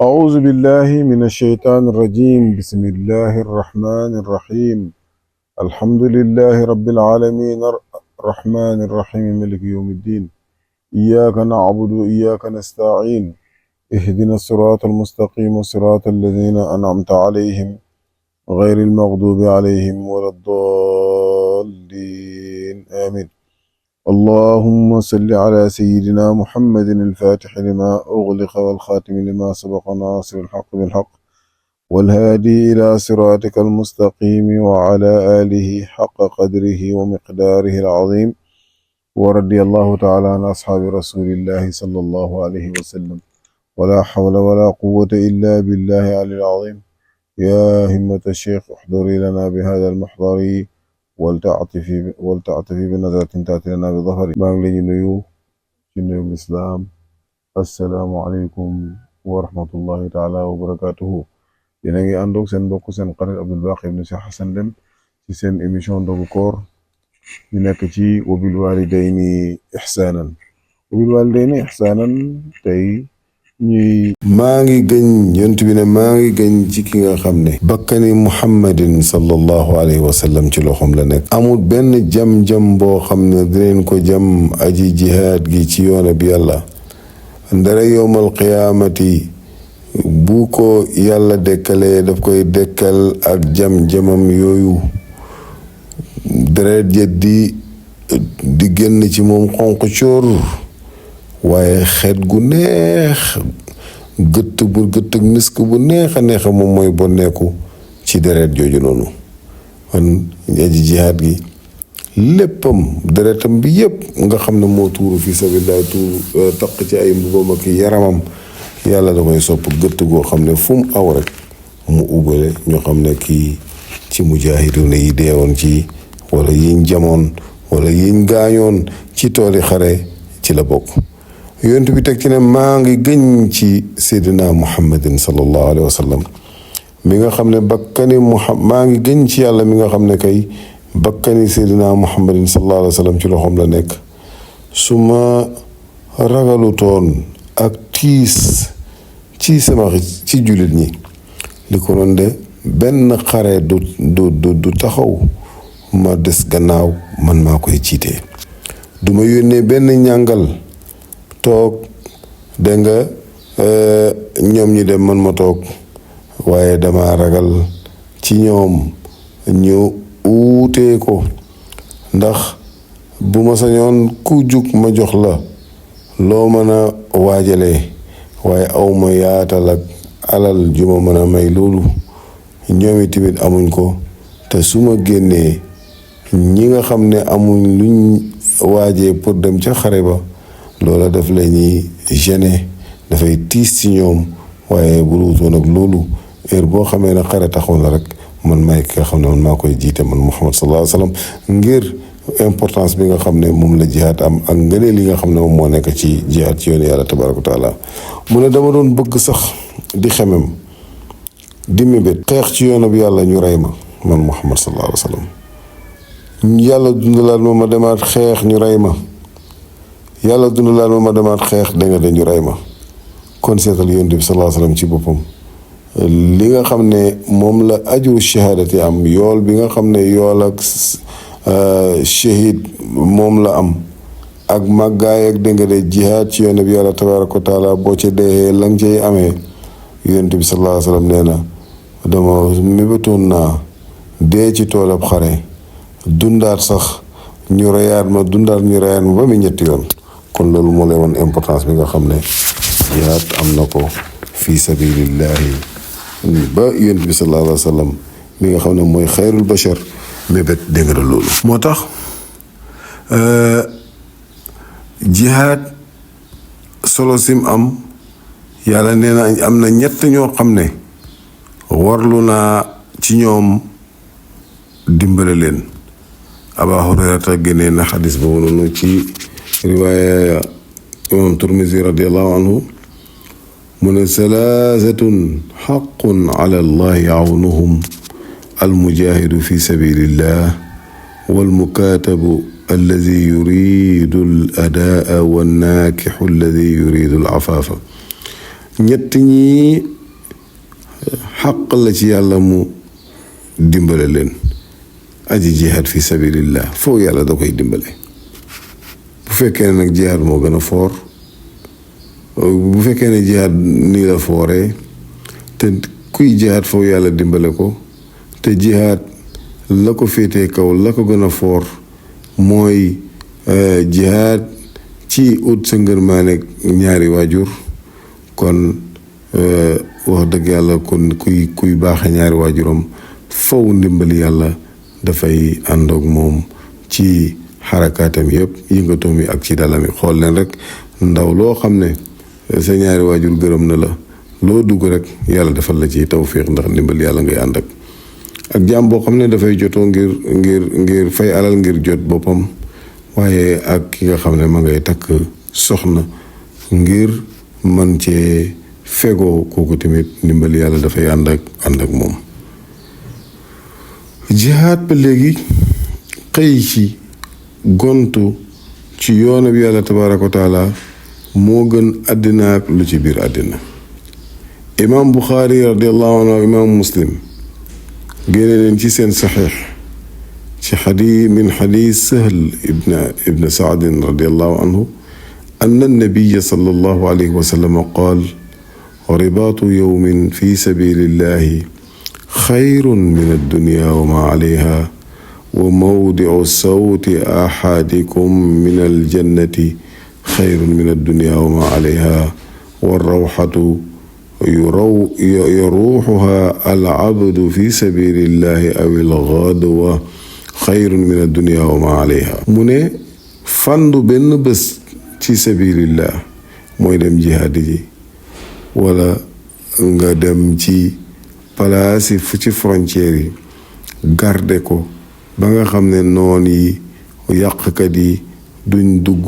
أعوذ بالله من الشيطان الرجيم بسم الله الرحمن الرحيم الحمد لله رب العالمين الرحمن الرحيم مالك يوم الدين إياك نعبد وإياك نستعين اهدنا الصراط المستقيم صراط الذين أنعمت عليهم غير المغضوب عليهم ولا الضالين آمين اللهم صل على سيدنا محمد الفاتح لما أغلق والخاتم لما سبق ناصر الحق بالحق والهادي إلى صراطك المستقيم وعلى آله حق قدره ومقداره العظيم ورضي الله تعالى عن أصحاب رسول الله صلى الله عليه وسلم ولا حول ولا قوة إلا بالله العلي العظيم يا همة الشيخ احضري لنا بهذا المحضر ولتعطفي بنظرة تأتي لنا بظهر ما نجي نيو ci nuyu lislaam assalaamu aleykum wa rahmatullahi taala wa barakatuhu yéen a ngi àndoog seen mbokk seen xarit Abdul Baqi ibn Cheikh Hassan Deme ci seen émission ndogu koor ñu nekk ci wabil walidayni ihsaanan tey ñuy maa ngi gëñ yonent bi ne maa ngi gëñ ci ki nga xam ne bakkani muhammadin sallallahu alayhi wa sallam ci loxoom la nekk amul benn jam-jam boo xam ne dinañ ko jam aji jihaad gi ci yoona bi yàlla ndara yowmal qiyaamati bu ko yàlla dekkalee daf koy dekkal ak jam-jamam yooyu deret ja di génn ci moom xonq coor waaye xeet gu neex gëtt ak misk bu neex a neex moom mooy bonneeku ci deret jooju noonu kon aji jihaad gi léppam deretam bi yépp nga xam ne moo tuuru fi sabilillah tuuru taq ci ay mbubam ak yaramam yàlla da koy sopp gëtt goo xam ne fu mu aw rek mu ubale ñoo xam ne kii ci mujaahiduuna yi deewoon ci wala yiñ jamoon wala yiñ gaañoon ci tooli xare ci la bokk yonent bi teg ci ne maa ngi gëñ ci seydina muhammadin sallallahu alayhi wa sallam mi nga xam ne bakkani maa ngi gëñ ci yàlla mi nga xam ne kay bakkani seydina muhammadin sallallahu alayhi wa sallam ci loxoom la nekk su ma ragalutoon ak tiis ci sama ci jullit ñi li ko doon de benn xare du taxaw ma des gannaaw man maa koy jiite du ma yónnee benn ñàngal toog dégg nga ñoom ñi dem man ma toog waaye dama ragal ci ñoom ñu uutee ko ndax bu ma sañoon ku jug ma jox la loo mën a waajalee waaye awma yaatal ak alal ju ma mën a may loolu ñoomi tamit amuñ ko te su ma génnee ñi nga xam ne amuñ luñ waajee pour dem ca xare ba loola daf la ñuy gêner dafay tiis ci ñoom waaye bu luutoon ak loolu heure boo xamee ne xare taxaw na rek man may ki nga xam ne man maa koy jiite man Muhammad sallallahu alayhi wa sallam ngir importance bi nga xam ne moom la jihaad am ak ngëneel li nga xam ne moom moo nekk ci jihaad ci yoonu yàlla tabaraka wa taala mu ne dama doon bëgg sax di xemem di mébét xeex ci yoonu bi yàlla ñu rey ma man Muhammad sallallahu alayhi wa sallam yàlla dundalaat ma demaat xeex ñu rey ma yàlla dundalaat ma demaat xeex da nga dañu rey ma kon seetal yonent bi sallallahu alayhi wa sallam ci boppam li nga xam ne moom la ajru shahaadati am yool bi nga xam ne yool ak shahid moom la am ak màggaay ak dégg nga de jihaad ci yoon bi yàlla tabaaraka wa taala boo ca dee la nga cay amee yonent bi sallallahu alayhi wa sallam nee na dama mébétoon naa dee ci toolab xare dundaat sax ñu reyaat ma ba mu ñetti yoon kon loolu moo lay woon importance bi nga xam ne jihaad am na ko fi sabilillahi ba yonent bi sallallahu alayhi wa sallam mi nga xam ne mooy xayrul bashar mébét dégg nga loolu moo tax jihaad solo sim am yàlla nee na am na ñett ñoo xam ne warlu naa ci ñoom dimbale leen Abaa Hurayrata génnee na xadis boobu noonu ci riwaaya imam Turmizi radiallahu anhu mu ne salaasatun xaqun ala allahi awnuhum almujahidu fi sabilillah walmukaatabu alladi yuridu al adaa wannaakixu alladi yuridu al afaafa ñett ñi xaq la ci yàlla mu dimbale leen. aji jihaad fi sabilillah foofu yàlla da koy dimbale. bu fekkee ne nag jihaad moo gën a foor, bu fekkee ne jihaad nii la fooree te kuy jihaad foofu yàlla dimbale ko, te jihaad la ko féetee kaw la ko gën a foor mooy jihaad ci ut sa ngërmaane ñaari waajur, kon wax dëgg yàlla kon kuy baaxe ñaari waajuram faw ndimbali yàlla dafay ànd ak moom ci xarakaatam yëpp, yëngatoom yi ak ci dalam yi. xool leen rek ndaw loo xam ne sa ñaari waajur gërëm na la, loo dugg rek yàlla defal la ci tawfiix, ndax ndimbali yàlla ngay ànd ak jaam boo xam ne dafay jotoo ngir fay alal ngir jot boppam, waaye ak ki nga xam ne ma ngay takk soxna ngir man cee fegoo, kooku tamit ndimbali yàlla dafay ànd ak moom. jihaad ba léegi xëy ci gontu ci yoonu bi yàlla tabaaraka wa taala moo gën àddina ak lu ci biir àddina. imaam Buxaari radiyallahu anhu, imaam Muslim génne leen ci seen saxiix ci min xadiis Sahl ibn Saad radiyallahu anhu anna nabiya sallallahu alayhi wa sallam qaal ribaatu yawmin fi sabilillahi xayrun min addunya wa ma alayha wa mawdiu sawti ahadikum min aljannati xayrun min addunya wa ma alayha wa rawxatu yaruuxuha alabdu fi sabilillahi aw algadwa xayrun min addunya wa ma alayha. mu ne fandu benn bés ci sabilillah mooy dem jihaadi ji, wala nga dem ci palaasi fu ci frontière yi garde ko ba nga xam ne noon yi yàqkat yi duñ dugg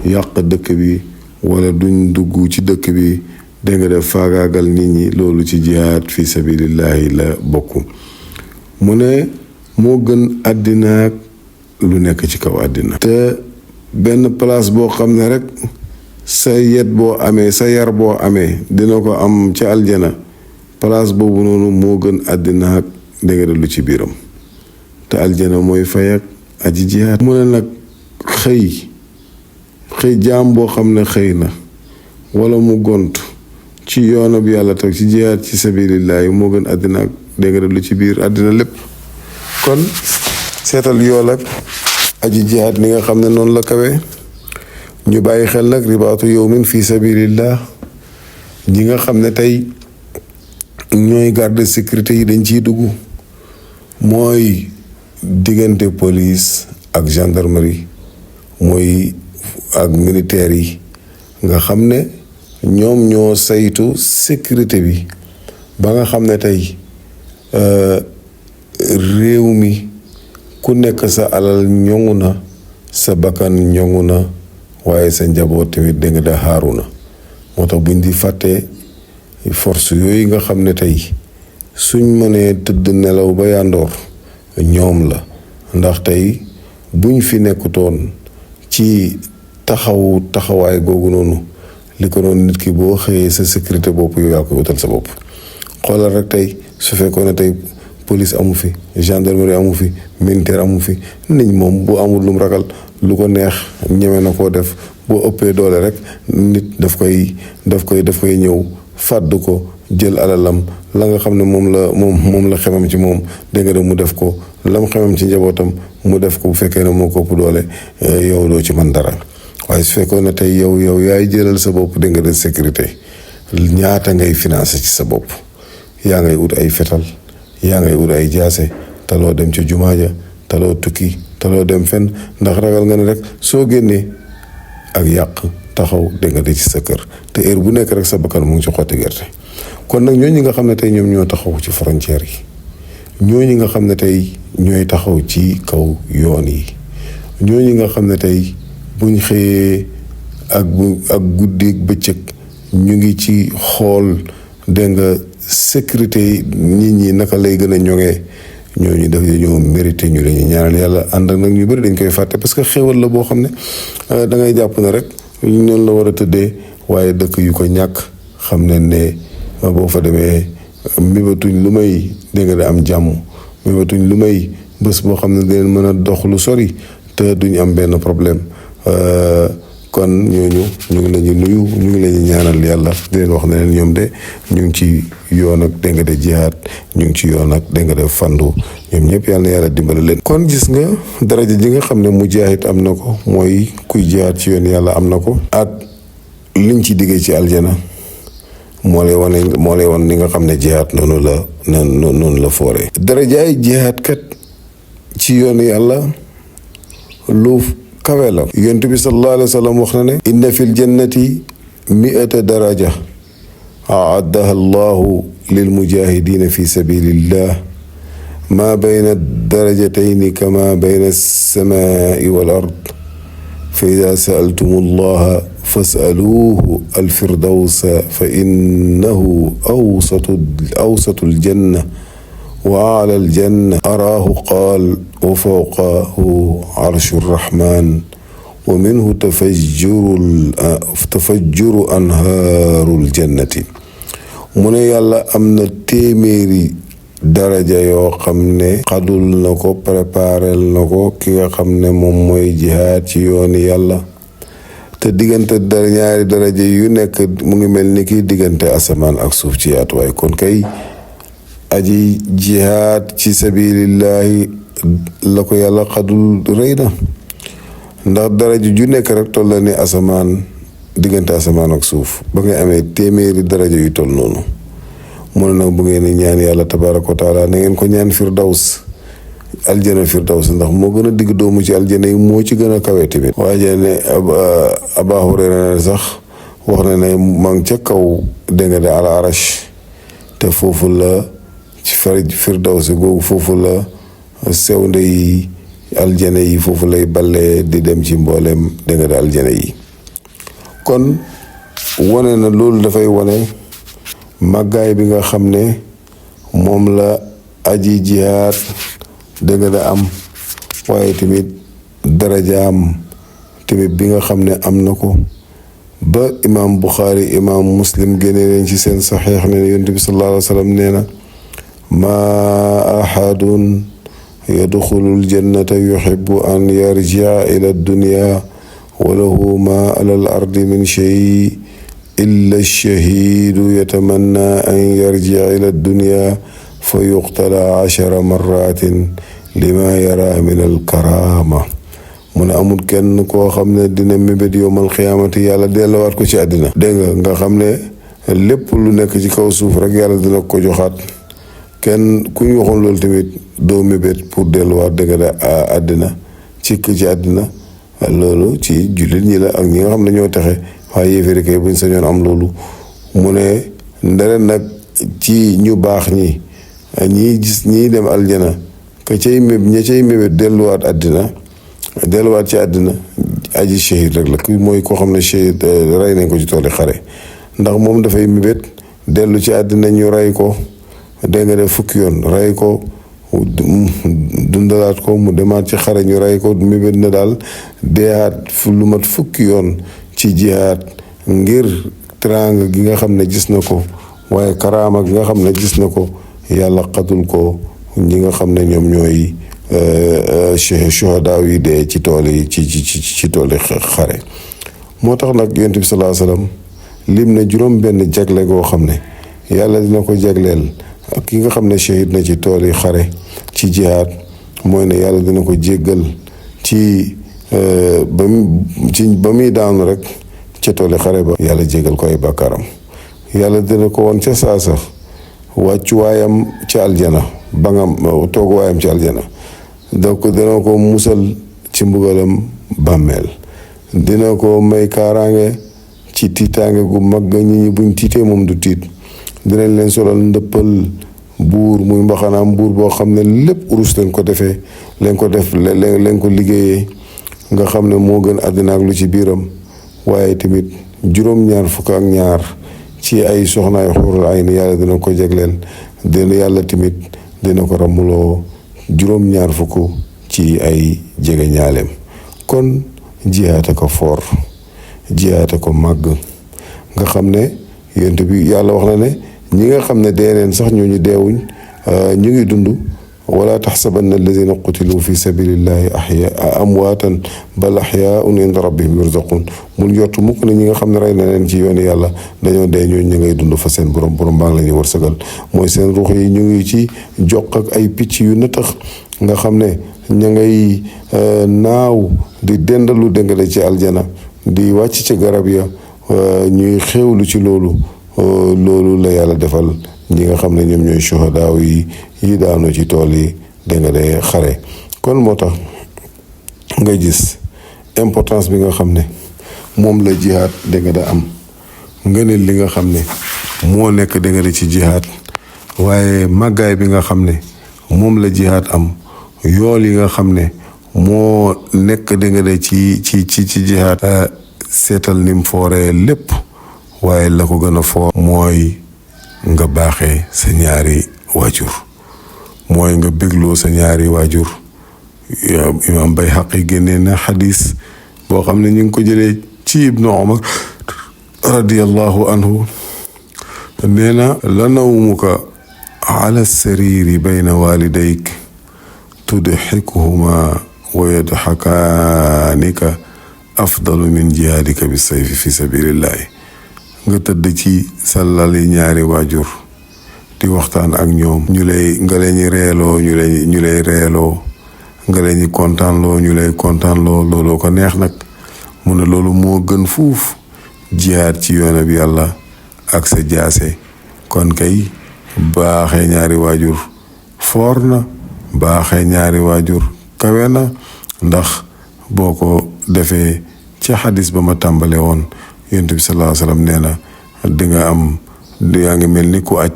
yàq dëkk bi, wala duñ dugg ci dëkk bi, dégg nga def faagaagal nit ñi, loolu ci jihaad fi sabilillahi la bokk. mu ne moo gën àddina lu nekk ci kaw àddina. te benn place boo xam ne rek sa yet boo amee, sa yar boo amee dina ko am ca aljana, place boobu noonu moo gën àddina dégg nga lu ci biiram. te aljana mooy fay ak aji jihaad. mu ne nag xëy jaam boo xam ne xëy na wala mu gont ci yoonam yàlla toog ci jihaad ci sabilillahi moo gën àddina ak dégg nga lu ci biir àddina lépp. kon seetal yool ak aji jihaad ni nga xam ne noonu la kawe. ñu bàyyi xel nag ribaatu yawmin fi sabilillah, ñi nga xam ne tey ñooy garde sécurité yi dañ ciy dugg, mooy diggante police ak gendarmerie, mooy ak militaire yi nga xam ne ñoom ñoo saytu sécurité bi ba nga xam ne tey réew mi ku nekk sa alal ñoŋu na, sa bakkan ñoŋu na, waaye sa njaboot tamit dégg nga da xaaru na. moo tax buñ di fàtte force yooyu nga xam ne tey suñ mënee tëdd nelaw ba yàndoor ñoom la. ndax tey buñ fi nekkutoon ci taxawaay googu noonu, li ko doon nit ki boo xëyee sa sécurité bopp yow yaa koy wutal sa bopp. xoolal rek tey su fekkoon ne tey police amu fi, gendarmerie amu fi, militaire amu fi, nit moom bu amul lum ragal lu ko neex ñeme na koo def. boo ëppee doole rek nit daf koy ñëw fàddu ko, jël alalam, la nga xam ne moom la xemam ci moom, dégg nga mu def ko, lam xemam ci njabootam mu def ko. bu fekkee ne moo ko ëpp doole yow doo ci mën dara. waaye su fekkoon ne tey yow yaay jëlal sa bopp dégg nga de sécurité, ñaata ngay financé ci sa bopp. yaa ngay ut ay fetal, yaa ngay ut ay jaase, taloo dem ca jumaa ja, taloo tukki, taloo dem fenn, ndax ragal nga ne rek soo génnee ak yàq taxaw dégg nga de ci sa kër, te heure bu nekk rek sa bakkan mu ngi ci xotti gerte. kon nag ñooñu nga xam ne tey ñoom ñoo taxaw ci frontière yi, ñooñu nga xam ne tey ñooy taxaw ci kaw yoon yi, ñooñu nga xam ne tey buñ xëyee ak guddeeg bëccëg ñu ngi ci xool dégg nga sécurité nit ñi naka lay gën a ñoŋee, ñooñu daf ñoo mérité ñu lañu ñaanal yàlla. ànd ak nag ñu bëri dañ koy fàtte parce que xéwal la boo xam ne da ngay jàpp ne rek noonu la war a tëddee, waaye dëkk yu ko ñàkk xam ne boo fa demee mébatuñ lu may dégg nga da am jàmm, mébatuñ lu may bés boo xam ne dinañ mën a dox lu sori te duñ am benn problème. kon ñooñu ñu ngi leen di nuyu, ñu ngi leen di ñaanal yàlla di leen wax ne leen ñoom de ñu ngi ci yoon ak dégg nga de jihaad, ñu ngi ci yoon ak dégg nga de fandu, ñoom ñëpp yàlla na yàlla dimbali leen. kon gis nga daraja ji nga xam ne mujaahid am na ko, mooy kuy jihaad ci yoon yàlla am na ko, ak liñ ci diggee ci aljana moo lay wan ni nga xam ne jihaad noonu la fooree. darajaay jihaad kat ci yoon yàlla lu kawe la. yonent bi sallallahu alayhi wa sallam wax na ne inna fil jannati 100 daraja aaddaha allahu lil mujahidina fi sabilillah ma bayna darajatayni kama bayna as-samai wal ard fa ida saaltum allaha fasaluuhu alfirdawsa fa innahu awsatu aljanna wa ala aljanna araahu qaal wa fawqahu arshu rrahman wa minhu tafajjuru anhaarul jannati. mu ne yàlla am na téeméeri daraja yoo xam ne xadul na ko, préparel na ko ki nga xam ne moom mooy jihaad ci yooni yàlla, te diggante ñaari daraja yu nekk mu ngi mel ni ki diggante asamaan ak suuf ci yaatuwaay. kon kay aji jihaad ci sabilillahi la ko yàlla xadul rëy na, ndax daraja ju nekk rek toll la ni asamaan, diggante asamaan ak suuf, ba ngay amee téeméeri daraja yu toll noonu. mu ne nag bu ngeen ñaan yàlla tabaaraka wa taala na ngeen ko ñaan firdaws, aljana firdaws, ndax moo gën a digg doomu ci aljana yi, moo ci gën a kawe tamit. waaye ne Aba Hurayra ne sax wax na ne maa ngi ca kaw dégg nga de al arash, te foofu la ci firdaws googu, foofu la sewnde yi aljana yi foofu lay ballee di dem ci mboolem dégg nga de aljana yi. kon wane na loolu dafay wane màggaay bi nga xam ne moom la aji jihaad dégg nga da am, waaye tamit darajaam tamit bi nga xam ne am na ko, ba imaam Buxaari imaam Muslim génne leen ci seen saxiix ne yonent bi sallallahu alayhi wa sallam nee na maa ahadun yadxulul jannata yuhibbu an yarji'a ila dunya wa lahu ma ala al ardi min shay illa shahiidu yatamanna an yarji'a ila dunya fa yuqtala 10 marratin lima yara min al karama. mu ne amul kenn koo xam ne dina mébét yowmal xiyaamati yàlla delluwaat ko ci àddina. dégg nga xam ne lépp lu nekk ci kaw suuf rek yàlla dina ko joxaat. kenn ku ñu waxoon loolu tamit doo mébét pour delluwaat dégg nga àddina ci àddina. loolu ci jullit ñi la ak ñi nga xam ne ñoo texe, waaye yéeféeri kay buñ sañoon am loolu. mu ne ndere nag ci ñu baax ñi ñii gis ñii dem aljana ka cay ña cay mébét delluwaat ci àddina aji shahid rek la. ku mooy koo xam ne shahid rey nañ ko ci tooli xare, ndax moom dafay mébét dellu ci àddina ñu rey ko dégg nga def fukki yoon, rey ko dundalaat ko, mu demaat ci xare ñu rey ko, mébét na daal deeyaat lu mat fukki yoon ci jihaad ngir teraanga gi nga xam ne gis na ko, waaye karaama gi nga xam ne gis na ko, yàlla xatul ko ñi nga xam ne ñoom ñooy shuhadaa yi dee ci tool yi ci tooli xare. moo tax nag yonent bi sallallahu alayhi wasallam lim na juróom benn jagle goo xam ne yàlla dina ko jagleel ki nga xam ne shahid na ci tool yi xare ci jihaad, mooy ne yàlla dina ko jéggal ba muy daanu rek ca tooli xare ba, yàlla jéggal ko ay bàkkaaram. yàlla dina ko woon ca saasa wàccuwaayam ci aljana, ba nga tooguwaayam ci aljana, donc dina ko musal ci mbugalam bàmmeel, dina ko may kaaraange ci tiitaange gu mag nit ñi buñ tiitee moom du tiit. dinañ leen solal ndëppal buur, muy mbaxanaam buur boo xam ne lépp urus leen ko defee, leen ko liggéeyee, nga xam ne moo gën àddina ak lu ci biiram. waaye tamit 22 ci ay soxnaay xuurul ayni yàlla dina ko jagleel. yàlla tamit dina ko ramuloo 22 ci ay jege ñaaleem. kon jihaate ko foor, jihaate ko màgg, nga xam ne yonent bi yàlla wax na ne ñi nga xam ne dee neen sax ñooñu deewuñ ñu ngi dund wala taxsabanna alladina qutilu fi sabilillahi amwaatan bal axyaun inda rabbihim yurzaqun mun yottu mukk ne ñi nga xam ne rey na leen ci yoonu yàlla dañoo dee ñooñu ñu ngay dund fa seen borom baa ngi la ñuy wërsëgal mooy seen ruux yi ñu ngi ci jox ak ay picc yu nëtëx nga xam ne ña ngay naaw di dendalu dengale ci aljana di wàcc ci garab ya ñuy xéewlu ci loolu la yàlla defal ñi nga xam ne ñoom ñooy shuhadaaw yi daanu ci tool yi dengale xare kon moo tax nga gis importance bi nga xam ne moom la jihaad dengale am nga ne li nga xam ne moo nekk dengale ci jihaad waaye màggaay bi nga xam ne moom la jihaad am yool yi nga xam ne moo nekk dengale ci jihaad seetal nim fooree lépp waaye la ko gën a foor mooy nga baaxee sa ñaari waajur mooy nga bégloo sa ñaari waajur imaam Bayhaqi génnee na xadis boo xam ne ñu ngi ko jëlee ci ibnu Umar radiyallahu anhu nee na la nawmuka ala sariri bayna walidayk tudxikuhuma wa yadxakaanika afdalu min jihaadika bi sayfi fi sabilillahi nga tëdd ci sa lal yi ñaari waajur di waxtaan ak ñoom nga leen ñi reeloo ñu lay reeloo nga leen ñi kontaanloo ñu lay kontaanloo looloo ko neex nag mu ne loolu moo gën fuuf jihaad ci yoon bi yàlla ak sa jaase kon kay baaxee ñaari waajur foor na baaxee ñaari waajur kawe na ndax boo ko defee ci xadis ba ma tàmbale woon yonent bi sallallahu alayhi wasallam nee na di nga am yaa ngi mel ni ku aj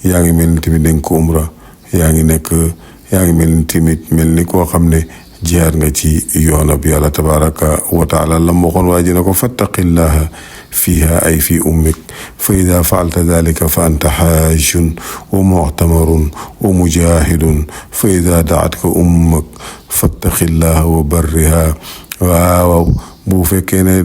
yaa ngi mel ni tamit danga ko umra yaa ngi mel ni tamit mel ni koo xam ne jihaad nga ci yoonab yàlla tabaraka wa taala la ma waxoon waa ji na ko fattaqillaha fiha ay fi ummik fa ida faalta dalika fa anta xaajun wa muctamarun wa mujahidun fa ida daatka ummak fattaqillaha wa barriha waaw bu fekkee ne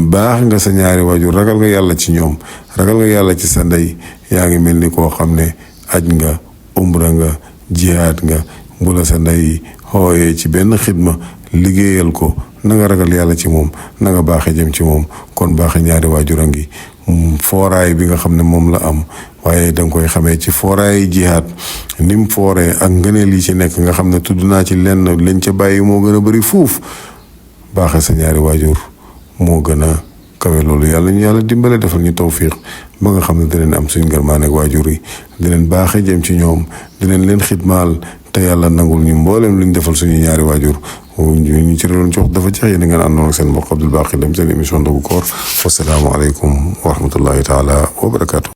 baax nga sa ñaari waajur ragal nga yàlla ci ñoom ragal nga yàlla ci sa ndey yaa ngi mel ni koo xam ne aj nga umra nga jihaad nga bu la sa ndey xooyee ci benn xidma liggéeyal ko na nga ragal yàlla ci moom na nga baaxe jëm ci moom kon baaxe ñaari waajur a ngi fooraay bi nga xam ne moom la am waaye danga koy xamee ci fooraay jihaad ni mu fooree ak ngëneel yi ci nekk nga xam ne tudd naa ci lenn lañ ca bàyyi moo gën a bari fuuf baaxe sa ñaari waajur moo gën a kawe loolu yàlla ñu yàlla dimbale defal ñu tawfiq ba nga xam ne dinañ am suñ ngërmaan ak waajur yi dinañ baaxe jëm ci ñoom dinañ leen xidmaal te yàlla nangul ñu mboolem luñ defal suñu ñaari waajur ñu ci doon jox dafa jeex yéen a ngeen àndoon ak seen mbokk Abdul Baqi Dem seen émission Ndogu Koor wasalaamu aleykum wa rahmatullahi taala wa barakaatu.